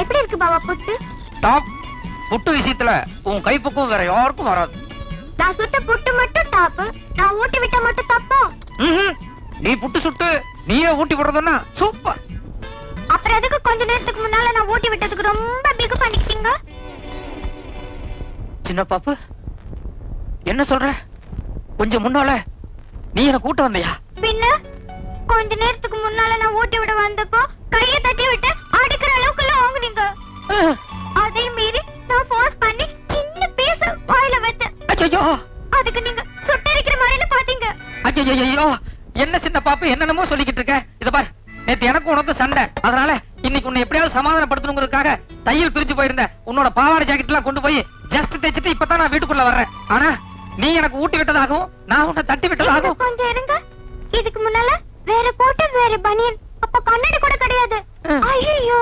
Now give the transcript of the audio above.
எப்படி இருக்கு பாபா புட்டு? டாப். புட்டு விஷயத்துல உன் கைப்புக்கும் வேற யாருக்கும் வராது. நான் சுட்ட புட்டு மட்டும் டாப், நான் ஊட்டி விட்ட மட்டும் தப்பா? நீ புட்டு சுட்டு நீயே ஊட்டி விடுறதுன்னா சூப்பர். அப்புறம் எதுக்கு கொஞ்ச நேரத்துக்கு முன்னால நான் ஊட்டி விட்டதுக்கு ரொம்ப பிகு பண்ணிக்கிட்டீங்க? சின்ன பாப்பு என்ன சொல்ற? கொஞ்சம் முன்னால நீ என்ன கூட்ட வந்தியா? பின்ன கொஞ்ச நேரத்துக்கு முன்னால நான் ஊட்டி விட வந்தப்போ கைய தட்டி விட்டு அடிக்கிற அளவுக்கு எல்லாம் வாங்குனீங்க. அதே மீறி நான் ஃபோர்ஸ் பண்ணி சின்ன பீஸ் வாயில வச்சேன். ஐயோ, அதுக்கு நீங்க சுட்டரிக்கிற மாதிரி பாத்தீங்க. ஐயோ, என்ன சின்ன பாப்பு என்னென்னமோ சொல்லிக்கிட்டு இருக்க? இத பாரு, நேத்து எனக்கு உனக்கு சண்டை. அதனால இன்னைக்கு உன்னை எப்படியாவது சமாதானப்படுத்தணுங்கிறதுக்காக தையல் பிரிச்சு போயிருந்தேன். உன்னோட பாவாடை ஜாக்கெட் எல்லாம் கொண்டு போய் ஜஸ்ட் தைச்சிட்டு இப்பதான் நான் வீட்டுக்குள்ள வர்றேன். ஆனா நீ எனக்கு ஊட்டி விட்டதாகவும் நான் உன்னை தட்டி விட்டதாகவும். கொஞ்சம் இருங்க, இதுக்கு முன்னால வேற கோட்டை வேற பனியன், அப்ப கண்ணாடி கூட கிடையாது. ஐயோ.